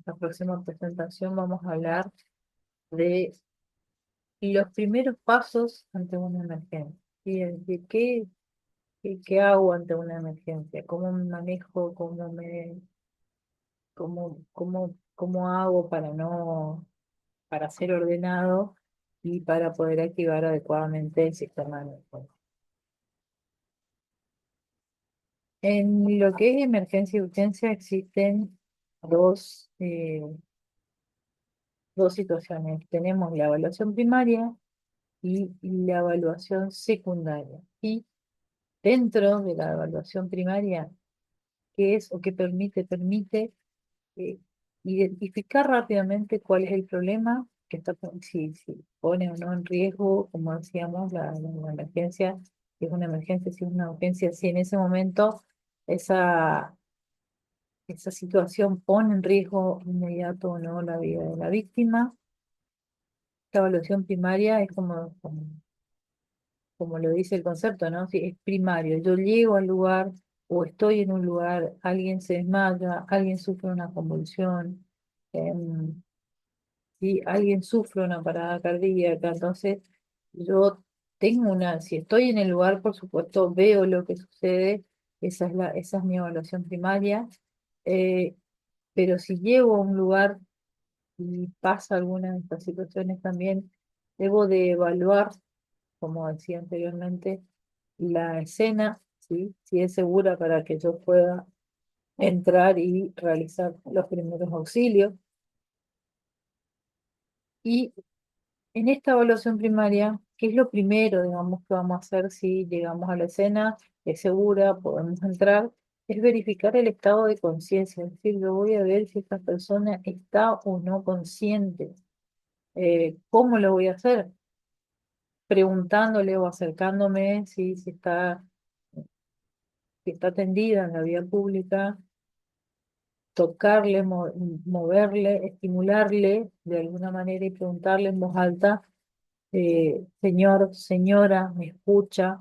esta próxima presentación vamos a hablar de los primeros pasos ante una emergencia. ¿Sí? De qué hago ante una emergencia, cómo me manejo, cómo hago para no, para ser ordenado y para poder activar adecuadamente el sistema de emergencia. En lo que es emergencia y urgencia existen dos situaciones. Tenemos la evaluación primaria y la evaluación secundaria. Y dentro de la evaluación primaria, ¿qué es o qué permite? Permite eh, identificar rápidamente cuál es el problema que está, si pone o no en riesgo, como decíamos, la emergencia, si es una emergencia, si es una urgencia, si en ese momento esa, esa situación pone en riesgo inmediato o no la vida de la víctima. La evaluación primaria es como lo dice el concepto, ¿no? Si es primario, yo llego al lugar o estoy en un lugar, alguien se desmaya, alguien sufre una convulsión, si alguien sufre una parada cardíaca, entonces yo tengo si estoy en el lugar, por supuesto, veo lo que sucede, esa es mi evaluación primaria, eh, pero si llego a un lugar y pasa alguna de estas situaciones también, debo de evaluar, como decía anteriormente, la escena, ¿sí? Si es segura para que yo pueda entrar y realizar los primeros auxilios. Y en esta evaluación primaria, ¿qué es lo primero, digamos, que vamos a hacer si llegamos a la escena? Es segura, podemos entrar, es verificar el estado de conciencia, es decir, yo voy a ver si esta persona está o no consciente. ¿Cómo lo voy a hacer? Preguntándole o acercándome si está tendida en la vía pública, tocarle, moverle, estimularle de alguna manera y preguntarle en voz alta, señor, señora, ¿me escucha?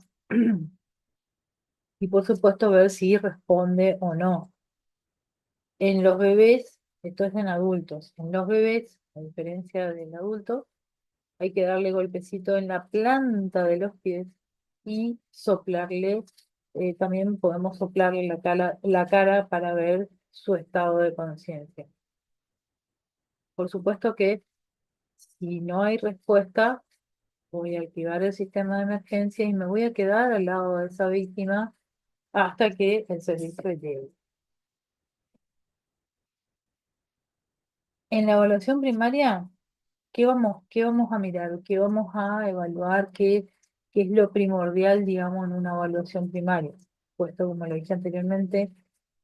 Y por supuesto ver si responde o no. En los bebés, esto es en adultos, en los bebés, a diferencia del adulto, hay que darle golpecito en la planta de los pies y soplarle, también podemos soplarle la cara para ver su estado de conciencia. Por supuesto que si no hay respuesta, voy a activar el sistema de emergencia y me voy a quedar al lado de esa víctima hasta que el servicio llegue. En la evaluación primaria, ¿qué vamos a mirar? ¿Qué vamos a evaluar? ¿Qué es lo primordial, digamos, en una evaluación primaria? Puesto, como lo dije anteriormente,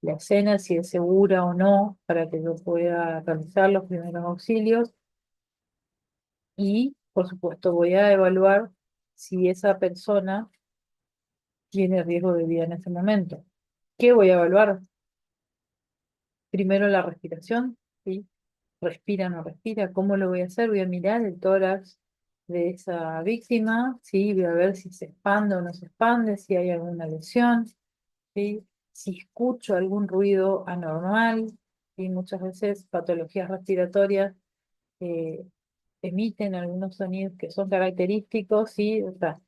la escena, si es segura o no, para que yo pueda realizar los primeros auxilios. Y, por supuesto, voy a evaluar si esa persona tiene riesgo de vida en ese momento. ¿Qué voy a evaluar? Primero la respiración, ¿sí? Respira, no respira, ¿cómo lo voy a hacer? Voy a mirar el tórax de esa víctima, ¿sí? Voy a ver si se expande o no se expande, si hay alguna lesión, ¿sí? Si escucho algún ruido anormal, ¿sí? Muchas veces patologías respiratorias eh, emiten algunos sonidos que son característicos, ¿sí? O sea,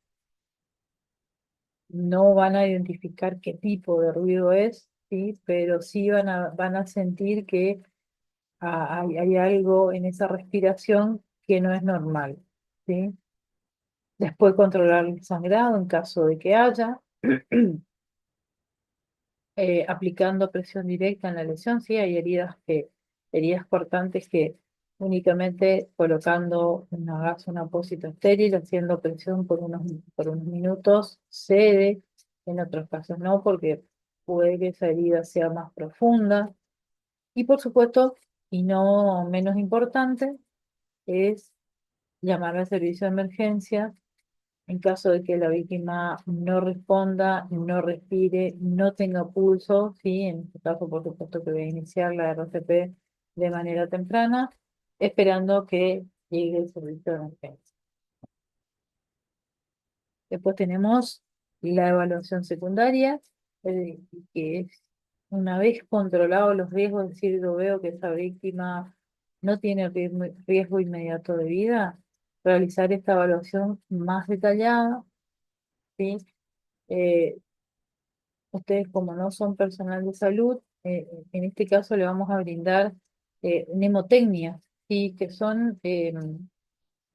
no van a identificar qué tipo de ruido es, ¿sí? Pero sí van a sentir que hay algo en esa respiración que no es normal, ¿sí? Después controlar el sangrado en caso de que haya, aplicando presión directa en la lesión, ¿sí? Hay heridas cortantes que únicamente colocando una gasa, un apósito estéril, haciendo presión por unos minutos, cede, en otros casos no, porque puede que esa herida sea más profunda. Y por supuesto, y no menos importante, es llamar al servicio de emergencia en caso de que la víctima no responda, no respire, no tenga pulso, ¿sí? En este caso, por supuesto, que voy a iniciar la RCP de manera temprana, esperando que llegue el servicio de emergencia. Después tenemos la evaluación secundaria, que es una vez controlados los riesgos, es decir, yo veo que esa víctima no tiene riesgo inmediato de vida, realizar esta evaluación más detallada, ¿sí? Eh, Ustedes, como no son personal de salud, en este caso le vamos a brindar mnemotecnias, ¿sí? Que son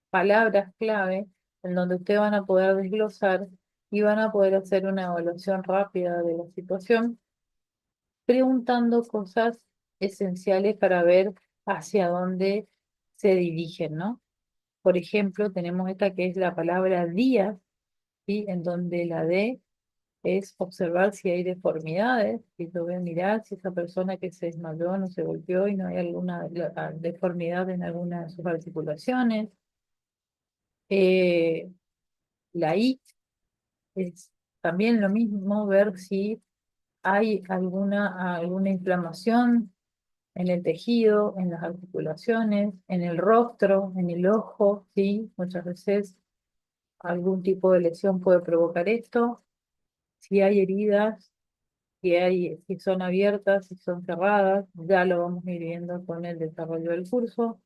palabras clave en donde ustedes van a poder desglosar y van a poder hacer una evaluación rápida de la situación, preguntando cosas esenciales para ver hacia dónde se dirigen, ¿no? Por ejemplo, tenemos esta que es la palabra días, ¿sí? En donde la D es observar si hay deformidades, y yo voy a mirar si esa persona que se desmayó no se golpeó y no hay alguna deformidad en alguna de sus articulaciones. Eh, la I es también lo mismo, ver si hay alguna inflamación en el tejido, en las articulaciones, en el rostro, en el ojo, ¿sí? Muchas veces algún tipo de lesión puede provocar esto. Si hay heridas, si son abiertas, si son cerradas, ya lo vamos a ir viendo con el desarrollo del curso.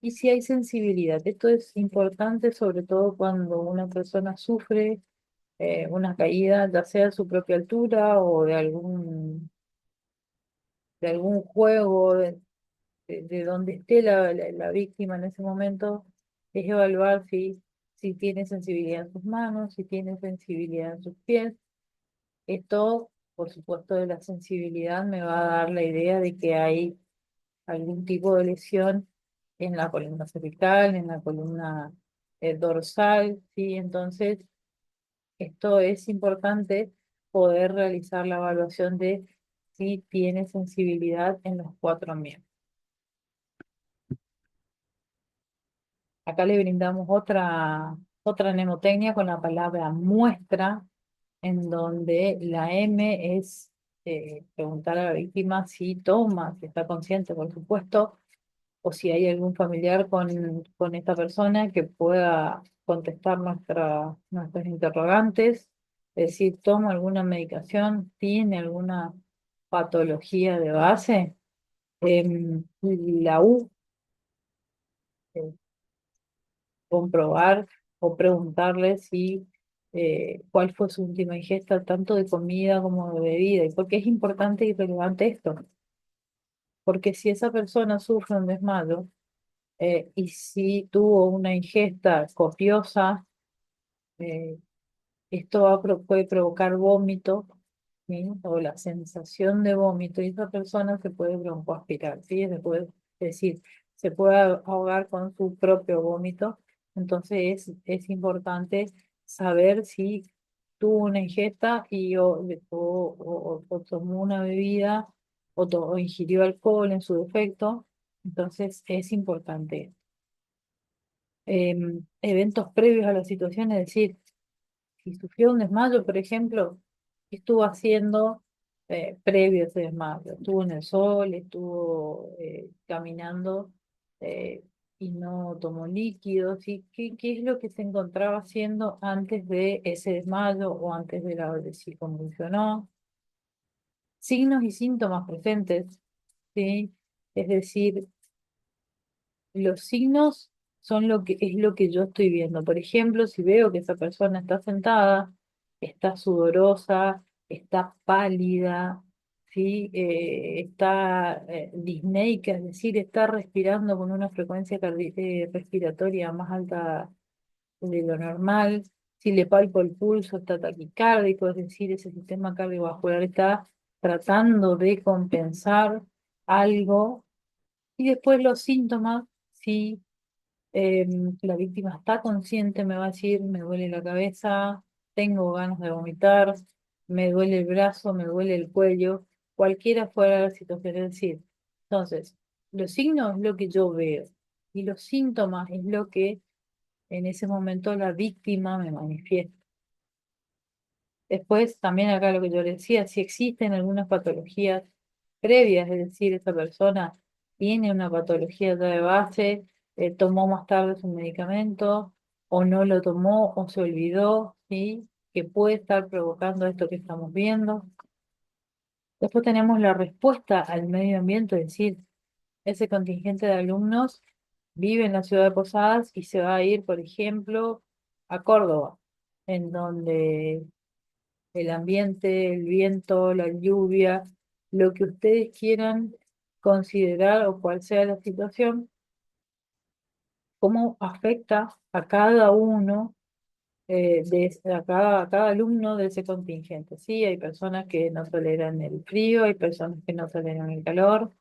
Y si hay sensibilidad, esto es importante sobre todo cuando una persona sufre una caída, ya sea de su propia altura o de algún juego, de donde esté la víctima en ese momento, es evaluar si tiene sensibilidad en sus manos, si tiene sensibilidad en sus pies. Esto, por supuesto, de la sensibilidad me va a dar la idea de que hay algún tipo de lesión en la columna cervical, en la columna dorsal, ¿sí? Entonces, esto es importante poder realizar la evaluación de si tiene sensibilidad en los cuatro miembros. Acá le brindamos otra mnemotecnia con la palabra muestra, en donde la M es preguntar a la víctima si toma, si está consciente, por supuesto, o si hay algún familiar con esta persona que pueda contestar nuestras interrogantes, es decir, toma alguna medicación, tiene alguna patología de base. La U, eh, comprobar o preguntarle si cuál fue su última ingesta, tanto de comida como de bebida. ¿Y por qué es importante y relevante esto? Porque si esa persona sufre un desmayo y si tuvo una ingesta copiosa, eh, esto puede provocar vómito, ¿sí? O la sensación de vómito, y esa persona se puede broncoaspirar, ¿sí? Es decir, se puede ahogar con su propio vómito. Entonces es importante saber si tuvo una ingesta o tomó una bebida o ingirió alcohol en su defecto. Entonces es importante. Eventos previos a la situación, es decir, si sufrió un desmayo, por ejemplo, ¿qué estuvo haciendo previo a ese desmayo? Estuvo en el sol, estuvo caminando eh, y no tomó líquidos. ¿Y qué es lo que se encontraba haciendo antes de ese desmayo o antes de si convulsionó? Signos y síntomas presentes, ¿sí? Es decir, los signos son lo que yo estoy viendo. Por ejemplo, si veo que esa persona está sentada, está sudorosa, está pálida, ¿sí? Está disneica, es decir, está respirando con una frecuencia respiratoria más alta de lo normal. Si le palpo el pulso, está taquicárdico, es decir, ese sistema cardiovascular está tratando de compensar algo. Y después los síntomas, si la víctima está consciente, me va a decir, me duele la cabeza, tengo ganas de vomitar, me duele el brazo, me duele el cuello, cualquiera fuera la situación. Es decir, entonces, los signos es lo que yo veo y los síntomas es lo que en ese momento la víctima me manifiesta. Después, también acá lo que yo le decía, si existen algunas patologías previas, es decir, esa persona tiene una patología ya de base, tomó más tarde su medicamento, o no lo tomó, o se olvidó, ¿sí? Que puede estar provocando esto que estamos viendo. Después tenemos la respuesta al medio ambiente, es decir, ese contingente de alumnos vive en la ciudad de Posadas y se va a ir, por ejemplo, a Córdoba, en donde el ambiente, el viento, la lluvia, lo que ustedes quieran considerar o cual sea la situación, cómo afecta a cada uno, a cada alumno de ese contingente. Sí, hay personas que no toleran el frío, hay personas que no toleran el calor.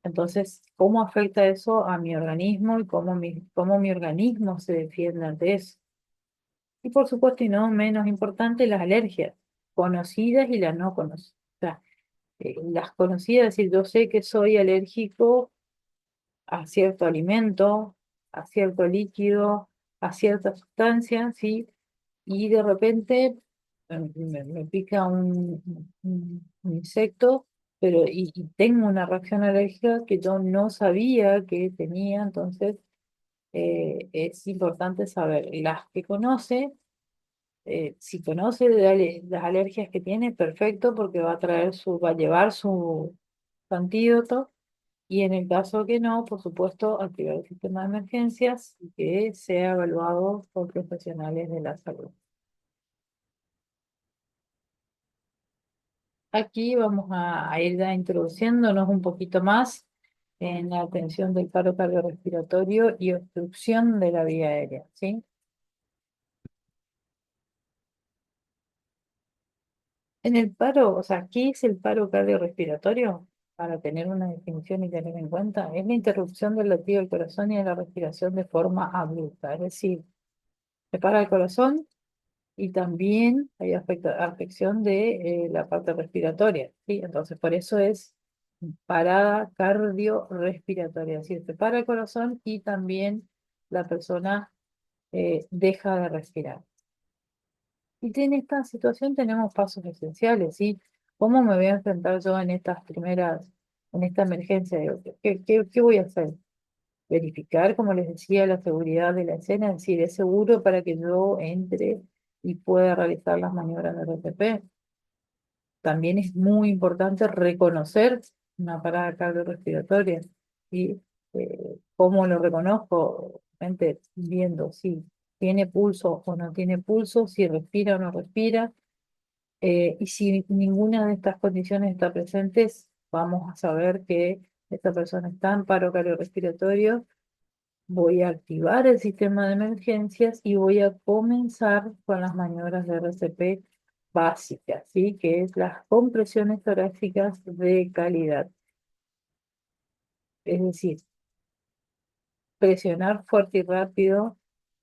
Entonces, ¿cómo afecta eso a mi organismo y cómo mi organismo se defiende ante eso? Y por supuesto, y no menos importante, las alergias, conocidas y las no conocidas. O sea, las conocidas, es decir, yo sé que soy alérgico a cierto alimento, a cierto líquido, a cierta sustancia, ¿sí? Y de repente me pica un insecto, pero y tengo una reacción alérgica que yo no sabía que tenía, entonces es importante saber las que conoce. Si conoce las alergias que tiene, perfecto, porque va a llevar su antídoto. Y en el caso que no, por supuesto, activar el sistema de emergencias y que sea evaluado por profesionales de la salud. Aquí vamos a ir ya introduciéndonos un poquito más en la atención del paro cardiorrespiratorio y obstrucción de la vía aérea, ¿sí? En el paro, o sea, ¿qué es el paro cardiorrespiratorio? Para tener una definición y tener en cuenta, es la interrupción del latido del corazón y de la respiración de forma abrupta, es decir, se para el corazón y también hay afección de la parte respiratoria, ¿sí? Entonces, por eso es parada cardiorrespiratoria, es decir, se para el corazón y también la persona deja de respirar. Y en esta situación tenemos pasos esenciales, ¿sí? ¿Cómo me voy a enfrentar yo en en esta emergencia? Digo, ¿qué voy a hacer? Verificar, como les decía, la seguridad de la escena, es decir, es seguro para que yo entre y pueda realizar las maniobras de RTP. También es muy importante reconocer una parada cardiorrespiratoria. ¿Y cómo lo reconozco? Obviamente, viendo si tiene pulso o no tiene pulso, si respira o no respira. Y si ninguna de estas condiciones está presente, vamos a saber que esta persona está en paro cardiorrespiratorio. Voy a activar el sistema de emergencias y voy a comenzar con las maniobras de RCP básicas, ¿sí? Que es las compresiones torácicas de calidad. Es decir, presionar fuerte y rápido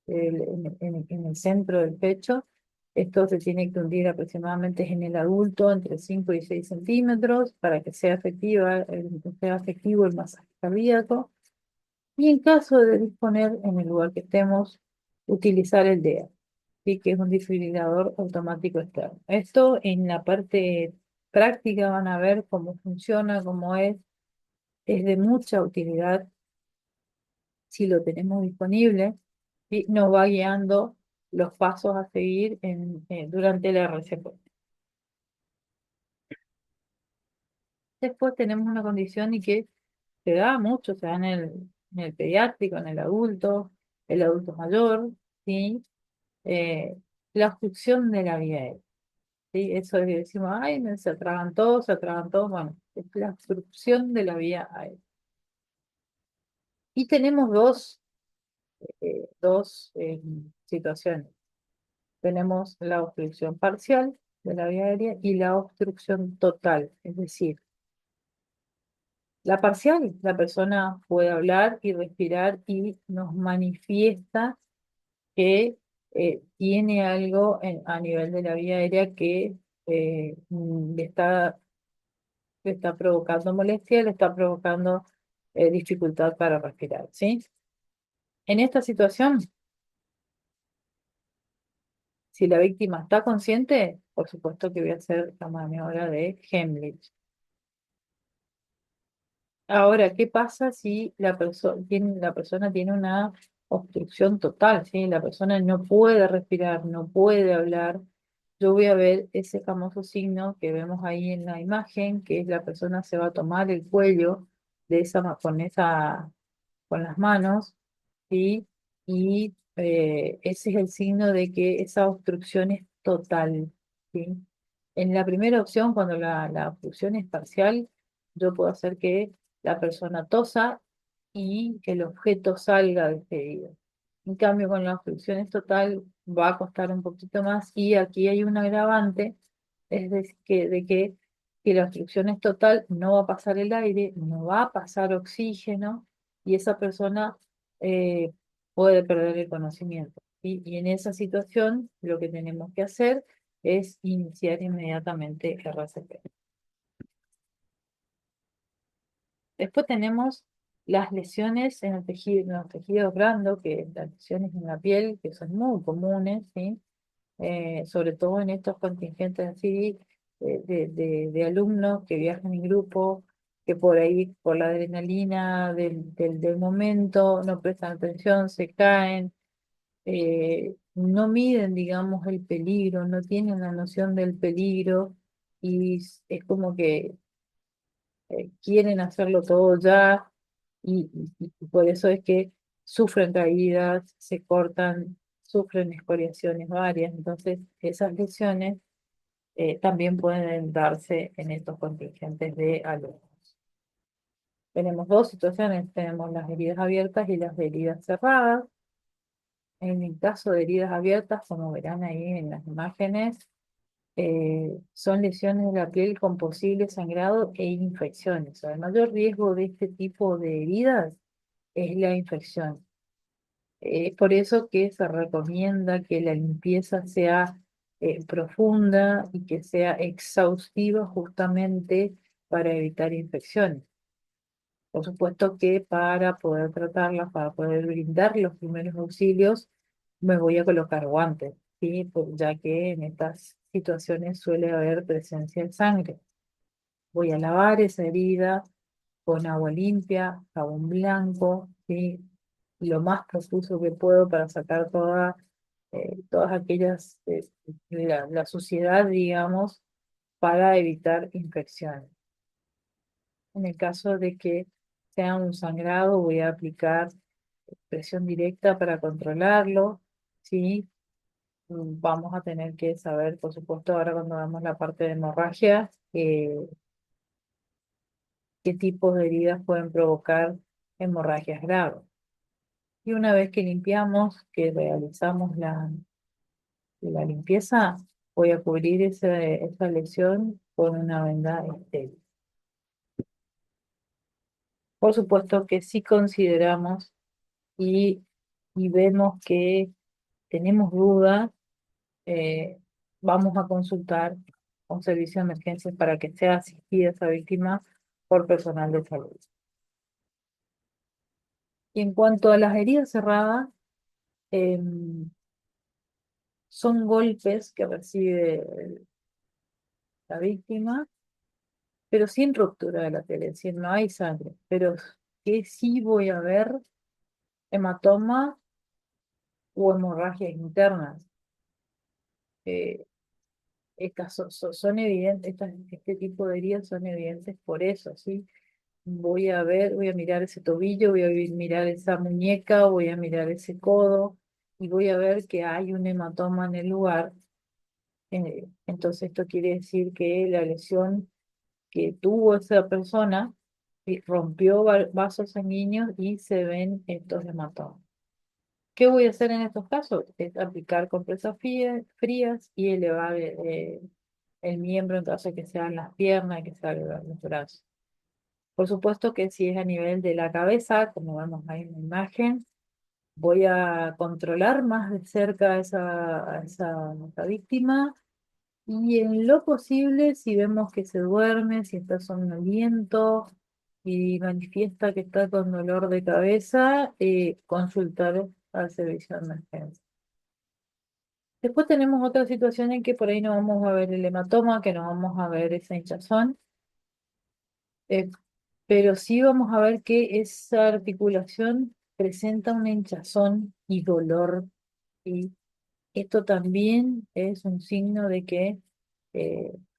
en el centro del pecho. Esto se tiene que hundir aproximadamente en el adulto entre 5 y 6 centímetros para que sea efectivo el masaje cardíaco. Y en caso de disponer en el lugar que estemos, utilizar el DEA, ¿sí? Que es un desfibrilador automático externo. Esto en la parte práctica van a ver cómo funciona, cómo es de mucha utilidad si lo tenemos disponible y nos va guiando los pasos a seguir durante la RCP. Después tenemos una condición y que se da mucho, se da en el pediátrico, en el adulto mayor, ¿sí? Eh, la obstrucción de la vía aérea, ¿sí? Eso es que decimos, ay, se atragantó, bueno, es la obstrucción de la vía aérea. Y tenemos dos situaciones. Tenemos la obstrucción parcial de la vía aérea y la obstrucción total, es decir, la parcial, la persona puede hablar y respirar y nos manifiesta que tiene algo a nivel de la vía aérea que le está provocando molestia, le está provocando dificultad para respirar, ¿sí? En esta situación, si la víctima está consciente, por supuesto que voy a hacer la maniobra de Heimlich. Ahora, ¿qué pasa si la persona tiene una obstrucción total, ¿sí? La persona no puede respirar, no puede hablar. yo voy a ver ese famoso signo que vemos ahí en la imagen, que es la persona se va a tomar el cuello de con las manos, ¿sí? Y ese es el signo de que esa obstrucción es total, ¿sí? En la primera opción, cuando la obstrucción es parcial, yo puedo hacer que la persona tosa y que el objeto salga despedido. En cambio, con la obstrucción es total, va a costar un poquito más y aquí hay un agravante, es de que si la obstrucción es total, no va a pasar el aire, no va a pasar oxígeno y esa persona eh, puede perder el conocimiento. Y en esa situación, lo que tenemos que hacer es iniciar inmediatamente RCP. Después tenemos las lesiones en el tejido, en los tejidos blandos, que las lesiones en la piel, que son muy comunes, ¿sí? Sobre todo en estos contingentes así de alumnos que viajan en grupo, que por ahí, por la adrenalina del momento, no prestan atención, se caen, no miden, digamos, el peligro, no tienen la noción del peligro y es como que quieren hacerlo todo ya y por eso es que sufren caídas, se cortan, sufren escoriaciones varias. Entonces, esas lesiones también pueden darse en estos contingentes de alumnos. Tenemos dos situaciones, tenemos las heridas abiertas y las heridas cerradas. En el caso de heridas abiertas, como verán ahí en las imágenes, son lesiones de la piel con posible sangrado e infecciones. El mayor riesgo de este tipo de heridas es la infección. Es por eso que se recomienda que la limpieza sea profunda y que sea exhaustiva justamente para evitar infecciones. Por supuesto que para poder tratarlas, para poder brindar los primeros auxilios, me voy a colocar guantes, ¿sí? Ya que en estas situaciones suele haber presencia de sangre. Voy a lavar esa herida con agua limpia, jabón blanco, ¿sí? Lo más profuso que puedo para sacar todas aquellas, la suciedad, digamos, para evitar infecciones. En el caso de que sea un sangrado, voy a aplicar presión directa para controlarlo, ¿sí? Vamos a tener que saber, por supuesto, ahora cuando vemos la parte de hemorragia, qué tipos de heridas pueden provocar hemorragias graves. Y una vez que limpiamos, que realizamos la limpieza, voy a cubrir esa lesión con una venda estéril. Por supuesto que si consideramos y, y vemos que tenemos dudas, eh, vamos a consultar un servicio de emergencias para que sea asistida esa víctima por personal de salud. Y en cuanto a las heridas cerradas, son golpes que recibe la víctima, pero sin ruptura de la piel, es decir, no hay sangre, pero que sí voy a ver hematoma o hemorragias internas. Eh, son evidentes, este tipo de heridas son evidentes por eso, ¿sí? Voy a mirar ese tobillo, voy a mirar esa muñeca, voy a mirar ese codo y voy a ver que hay un hematoma en el lugar. Entonces esto quiere decir que la lesión que tuvo esa persona rompió vasos sanguíneos y se ven estos hematomas. ¿Qué voy a hacer en estos casos? Es aplicar compresas frías y elevar el miembro en caso de que sean las piernas, que sean los brazos. Por supuesto que si es a nivel de la cabeza, como vemos ahí en la imagen, voy a controlar más de cerca a esa víctima y en lo posible, si vemos que se duerme, si está somnoliento y manifiesta que está con dolor de cabeza, consultar al servicio de emergencia. Después tenemos otra situación en que por ahí no vamos a ver el hematoma, que no vamos a ver esa hinchazón, eh, pero sí vamos a ver que esa articulación presenta una hinchazón y dolor, ¿sí? Esto también es un signo de que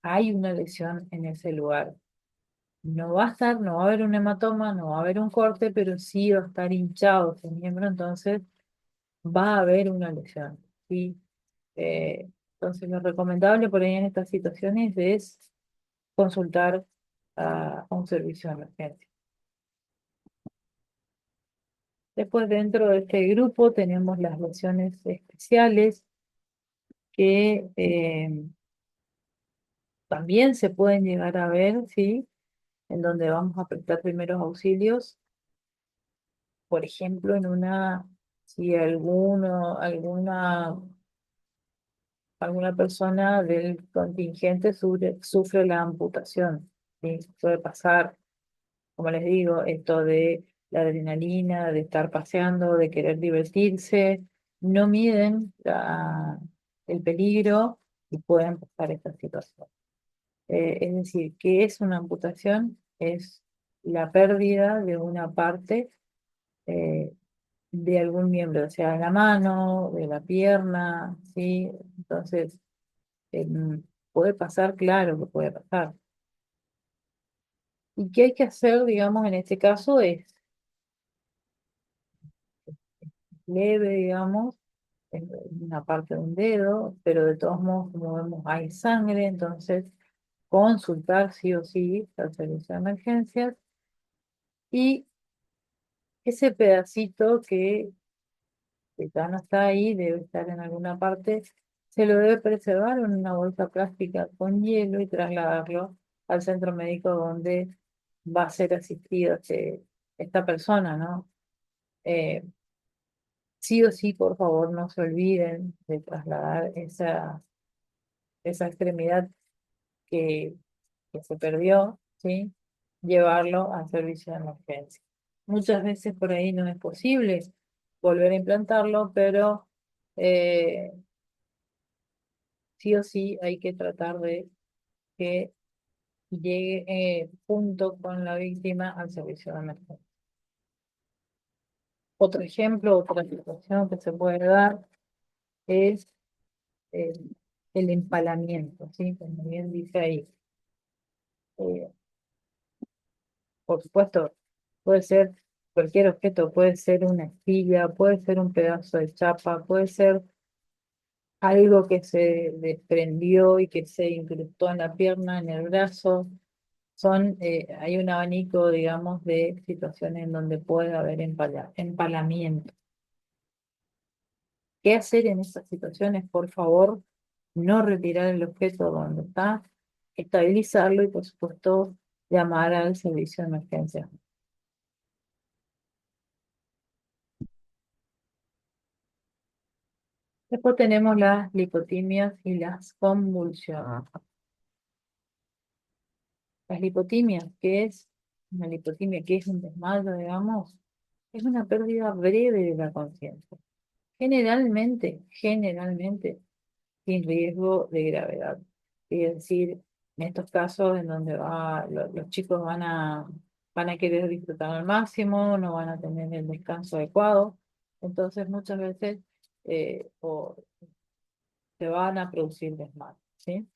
hay una lesión en ese lugar. No va a estar, no va a haber un hematoma, no va a haber un corte, pero sí va a estar hinchado ese miembro, entonces va a haber una lesión, ¿sí? Entonces lo recomendable por ahí en estas situaciones es consultar a un servicio de emergencia. Después dentro de este grupo tenemos las lesiones especiales que también se pueden llegar a ver, ¿sí? En donde vamos a prestar primeros auxilios, por ejemplo, si alguna persona del contingente sufre la amputación, ¿sí? Puede pasar, como les digo, esto de la adrenalina, de estar paseando, de querer divertirse, no miden el peligro y pueden pasar esta situación. Es decir, ¿qué es una amputación? Es la pérdida de una parte eh, de algún miembro, o sea, de la mano, de la pierna, ¿sí? Entonces, puede pasar, claro que puede pasar. ¿Y qué hay que hacer, digamos, en este caso? Es leve, digamos, en una parte de un dedo, pero de todos modos, como vemos, hay sangre, entonces consultar sí o sí al servicio de emergencias y ese pedacito que ya no está ahí, debe estar en alguna parte, se lo debe preservar en una bolsa plástica con hielo y trasladarlo al centro médico donde va a ser asistido esta persona, ¿no? Eh, sí o sí, por favor, no se olviden de trasladar esa extremidad que, que se perdió, ¿sí? Llevarlo al servicio de emergencia. Muchas veces por ahí no es posible volver a implantarlo, pero eh, sí o sí hay que tratar de que llegue junto con la víctima al servicio de emergencia. Otro ejemplo, otra situación que se puede dar es eh, el empalamiento, ¿sí? Como bien dice ahí. Eh, por supuesto, puede ser cualquier objeto, puede ser una estilla, puede ser un pedazo de chapa, puede ser algo que se desprendió y que se incrustó en la pierna, en el brazo. Hay un abanico, digamos, de situaciones en donde puede haber empalamiento. ¿Qué hacer en esas situaciones? Por favor, no retirar el objeto donde está, estabilizarlo y, por supuesto, llamar al servicio de emergencia. Después tenemos las lipotimias y las convulsiones. Las lipotimias, ¿qué es? Una lipotimia, ¿qué es un desmayo, digamos? Es una pérdida breve de la conciencia. Generalmente, sin riesgo de gravedad. Es decir, en estos casos en donde los chicos van a querer disfrutar al máximo, no van a tener el descanso adecuado, entonces muchas veces se van a producir desmayos, ¿sí?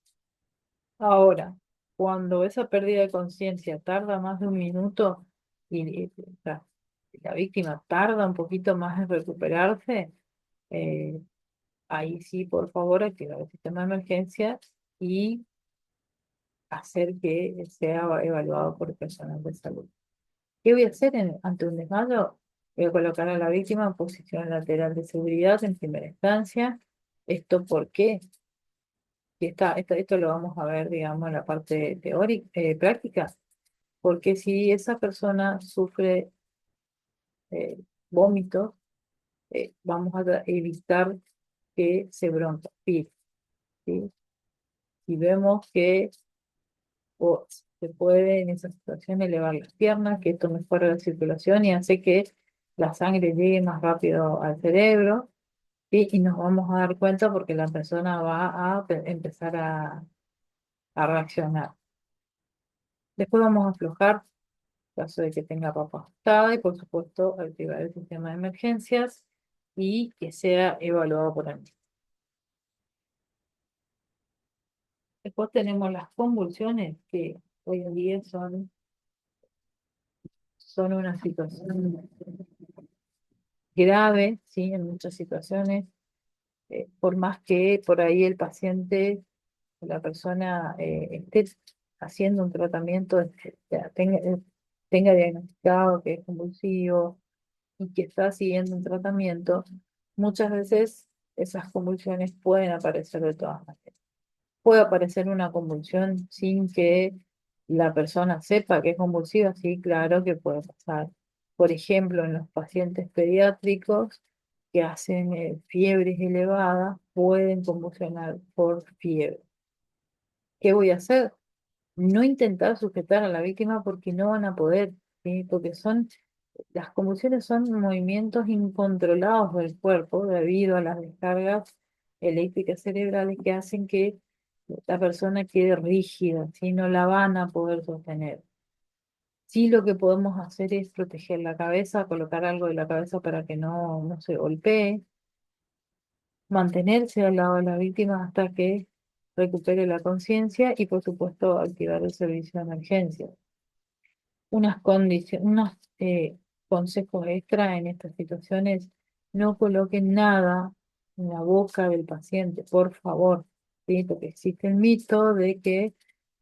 Ahora, cuando esa pérdida de conciencia tarda más de un minuto y la víctima tarda un poquito más en recuperarse, eh, ahí sí, por favor, activar el sistema de emergencia y hacer que sea evaluado por personal de salud. ¿Qué voy a hacer ante un desmayo? Voy a colocar a la víctima en posición lateral de seguridad en primera instancia. ¿Esto por qué? Esto lo vamos a ver, digamos, en la parte teórica, práctica, porque si esa persona sufre eh, vómitos, vamos a evitar que se broncoaspire, ¿sí? Y vemos que se puede en esa situación elevar las piernas, que esto mejora la circulación y hace que la sangre llegue más rápido al cerebro, ¿sí? Y nos vamos a dar cuenta porque la persona va a empezar a reaccionar. Después vamos a aflojar en caso de que tenga ropa ajustada y por supuesto activar el sistema de emergencias y que sea evaluado por el médico. Después tenemos las convulsiones, que hoy en día son una situación grave, ¿sí? En muchas situaciones, por más que por ahí el paciente, la persona esté haciendo un tratamiento, tenga diagnosticado que es convulsivo y que está siguiendo un tratamiento, muchas veces esas convulsiones pueden aparecer de todas maneras. Puede aparecer una convulsión sin que la persona sepa que es convulsiva, sí, claro que puede pasar. Por ejemplo, en los pacientes pediátricos que hacen fiebres elevadas, pueden convulsionar por fiebre. ¿Qué voy a hacer? No intentar sujetar a la víctima porque no van a poder, ¿sí? Porque las convulsiones son movimientos incontrolados del cuerpo debido a las descargas eléctricas cerebrales que hacen que la persona quede rígida, ¿sí? No la van a poder sostener. Sí, lo que podemos hacer es proteger la cabeza, colocar algo de la cabeza para que no se golpee, mantenerse al lado de la víctima hasta que recupere la conciencia y, por supuesto, activar el servicio de emergencia. Unos consejos extra en estas situaciones: no coloquen nada en la boca del paciente, por favor, ¿sí? Porque existe el mito de que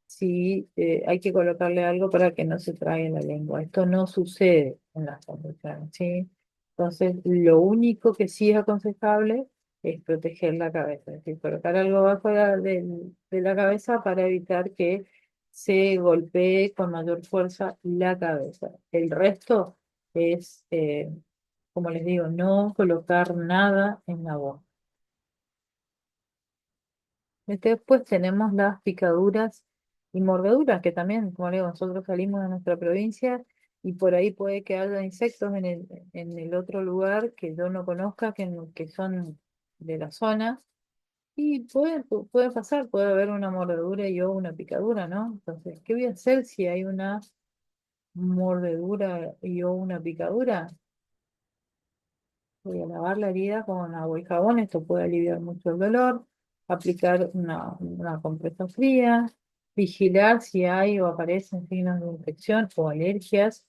si hay que colocarle algo para que no se trague la lengua. Esto no sucede en las convulsiones, ¿sí? Entonces, lo único que sí es aconsejable es proteger la cabeza, es decir, colocar algo bajo de la cabeza para evitar que se golpee con mayor fuerza la cabeza. El resto es, como les digo, no colocar nada en la boca. Después tenemos las picaduras y mordeduras, que también, como les digo, nosotros salimos de nuestra provincia y por ahí puede que haya insectos en el otro lugar que yo no conozca, que son de la zona, y puede pasar, puede haber una mordedura y o una picadura, ¿no? Entonces, ¿qué voy a hacer si hay una mordedura y o una picadura? Voy a lavar la herida con agua y jabón, esto puede aliviar mucho el dolor, aplicar una compresa fría, vigilar si hay o aparecen signos de infección o alergias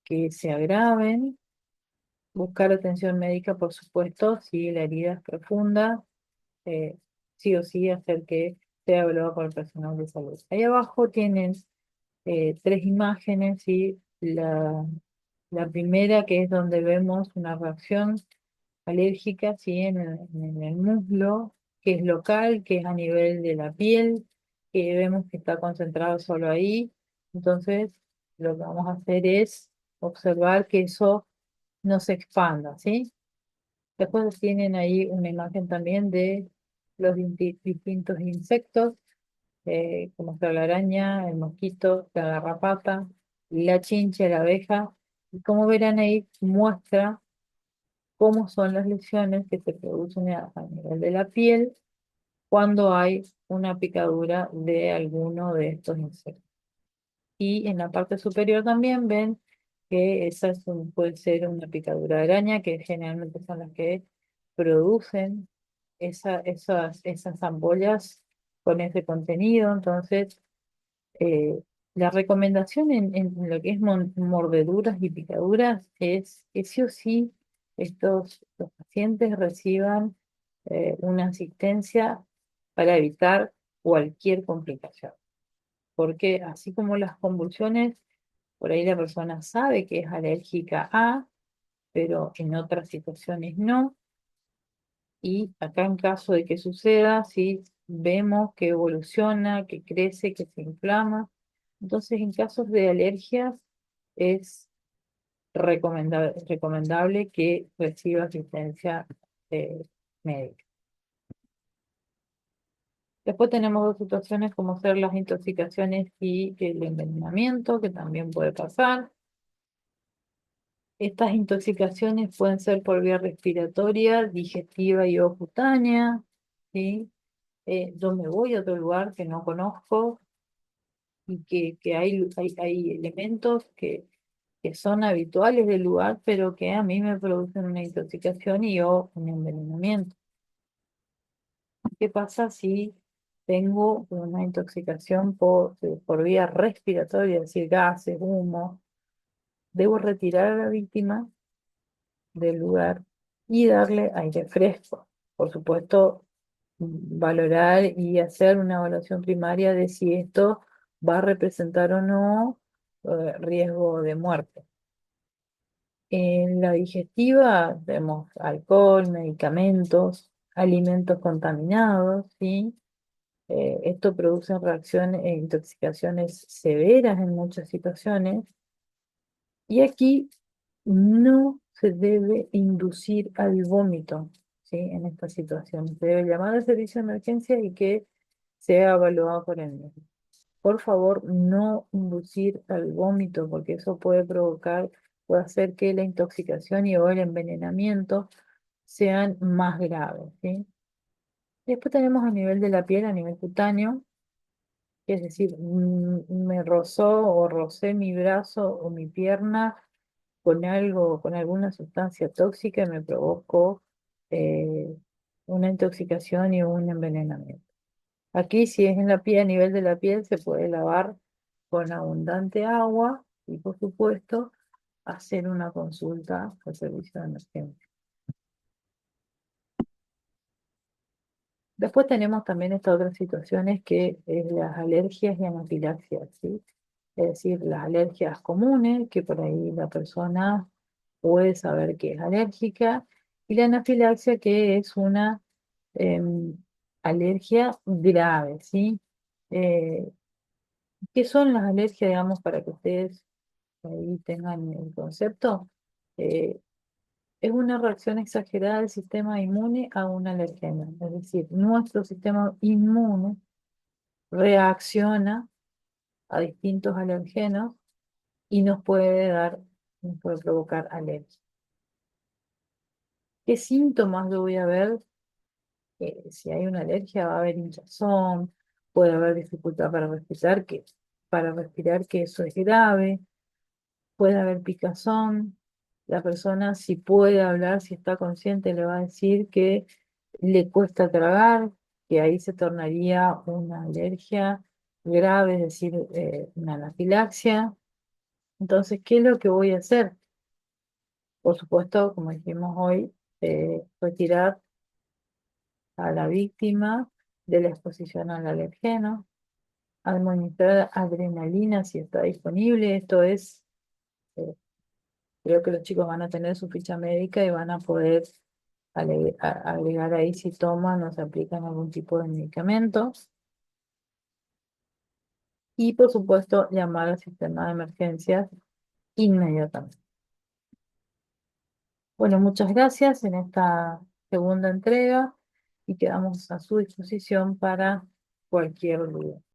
que se agraven, buscar atención médica, por supuesto, si la herida es profunda, eh, sí o sí hacer que sea evaluado por el personal de salud. Ahí abajo tienen tres imágenes y la primera, que es donde vemos una reacción alérgica, sí, en el muslo, que es local, que es a nivel de la piel, que vemos que está concentrado solo ahí. Entonces, lo que vamos a hacer es observar que eso no se expanda, ¿sí? Después tienen ahí una imagen también de los distintos insectos, como está la araña, el mosquito, la garrapata, la chincha, la abeja. Y como verán ahí, muestra cómo son las lesiones que se producen a nivel de la piel cuando hay una picadura de alguno de estos insectos. Y en la parte superior también ven que puede ser una picadura de araña, que generalmente son las que producen esas ampollas con ese contenido. Entonces, eh, la recomendación en lo que es mordeduras y picaduras es que sí o sí los pacientes reciban una asistencia para evitar cualquier complicación. Porque así como las convulsiones, por ahí la persona sabe que es alérgica a, pero en otras situaciones no. Y acá, en caso de que suceda, si vemos que evoluciona, que crece, que se inflama, entonces en casos de alergias es recomendable que reciba asistencia eh, médica. Después tenemos dos situaciones como ser las intoxicaciones y el envenenamiento, que también puede pasar. Estas intoxicaciones pueden ser por vía respiratoria, digestiva y o cutánea, ¿sí? Yo me voy a otro lugar que no conozco y que hay elementos que son habituales del lugar, pero que a mí me producen una intoxicación y o un envenenamiento. ¿Qué pasa si tengo una intoxicación por vía respiratoria, es decir, gases, humo, debo retirar a la víctima del lugar y darle aire fresco. Por supuesto, valorar y hacer una evaluación primaria de si esto va a representar o no riesgo de muerte. En la digestiva tenemos alcohol, medicamentos, alimentos contaminados, ¿sí? Esto produce reacciones e intoxicaciones severas en muchas situaciones. Y aquí no se debe inducir al vómito, ¿sí? En esta situación. Se debe llamar al servicio de emergencia y que sea evaluado por el médico. Por favor, no inducir al vómito, porque eso puede provocar, puede hacer que la intoxicación y o el envenenamiento sean más graves, ¿sí? Después tenemos a nivel de la piel, a nivel cutáneo, es decir, me rozó o rocé mi brazo o mi pierna con algo, con alguna sustancia tóxica y me provocó eh, una intoxicación y un envenenamiento. Aquí, si es en la piel, a nivel de la piel, se puede lavar con abundante agua y, por supuesto, hacer una consulta al servicio de emergencia. Después tenemos también estas otras situaciones que es las alergias y anafilaxias, ¿sí? Es decir, las alergias comunes, que por ahí la persona puede saber que es alérgica, y la anafilaxia, que es una em, alergia grave, ¿sí? Eh, ¿Qué son las alergias, digamos, para que ustedes ahí tengan el concepto? Eh, es una reacción exagerada del sistema inmune a un alergeno. Es decir, nuestro sistema inmune reacciona a distintos alergenos y nos puede provocar alergia. ¿Qué síntomas yo voy a ver? Si hay una alergia, va a haber hinchazón, puede haber dificultad para respirar, que eso es grave, puede haber picazón. La persona, si puede hablar, si está consciente, le va a decir que le cuesta tragar, que ahí se tornaría una alergia grave, es decir, una anafilaxia. Entonces, ¿qué es lo que voy a hacer? Por supuesto, como dijimos hoy, retirar a la víctima de la exposición al alergeno, administrar adrenalina si está disponible. Esto es, eh, creo que los chicos van a tener su ficha médica y van a poder agregar ahí si toman o se aplican algún tipo de medicamentos. Y por supuesto, llamar al sistema de emergencias inmediatamente. Bueno, muchas gracias en esta segunda entrega y quedamos a su disposición para cualquier duda.